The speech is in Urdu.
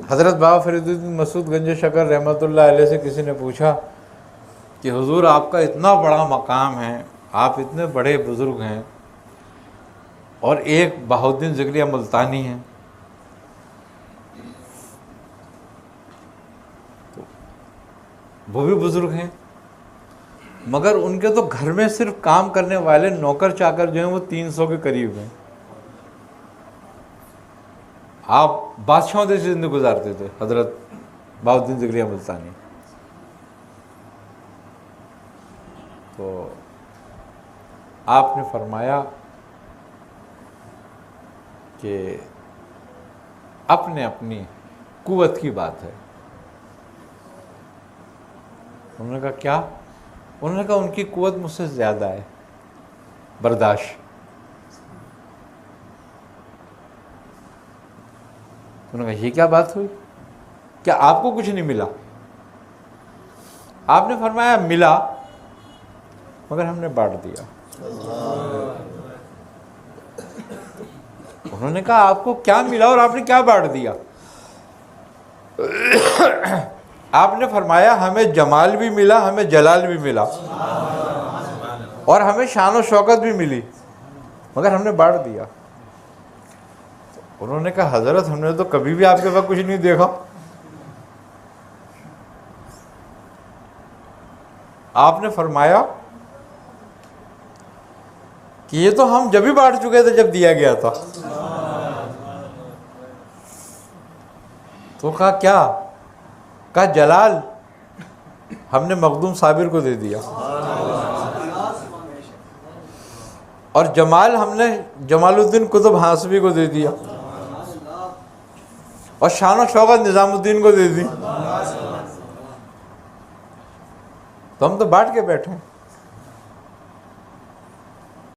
حضرت بابا فرید الدین مسعود گنج شکر رحمۃ اللہ علیہ سے کسی نے پوچھا کہ حضور آپ کا اتنا بڑا مقام ہے، آپ اتنے بڑے بزرگ ہیں، اور ایک بہاؤالدین ذکریہ ملتانی ہیں، وہ بھی بزرگ ہیں، مگر ان کے تو گھر میں صرف کام کرنے والے نوکر چاکر جو ہیں وہ 300 کے قریب ہیں، آپ بادشاہوں جیسی زندگی گزارتے تھے حضرت بہاؤالدین ذکریہ ملتانی۔ تو آپ نے فرمایا کہ اپنی قوت کی بات ہے۔ انہوں نے کہا کیا؟ انہوں نے کہا ان کی قوت مجھ سے زیادہ ہے، برداشت۔ انہوں نے کہا یہ کیا بات ہوئی؟ کیا آپ کو کچھ نہیں ملا؟ آپ نے فرمایا ملا، مگر ہم نے بانٹ دیا۔ انہوں نے کہا آپ کو کیا ملا اور آپ نے کیا بانٹ دیا؟ آپ نے فرمایا ہمیں جمال بھی ملا، ہمیں جلال بھی ملا، اور ہمیں شان و شوکت بھی ملی، مگر ہم نے بانٹ دیا۔ انہوں نے کہا حضرت ہم نے تو کبھی بھی آپ کے پاس کچھ نہیں دیکھا۔ آپ نے فرمایا کہ یہ تو ہم جب ہی بانٹ چکے تھے جب دیا گیا تھا۔ تو کہا کیا؟ کہا جلال ہم نے مخدوم صابر کو دے دیا، اور جمال ہم نے جمال الدین قطب ہاسبی کو دے دیا، اور شان و شوکت نظام الدین کو دے دی، تو ہم تو بانٹ کے بیٹھے ہیں۔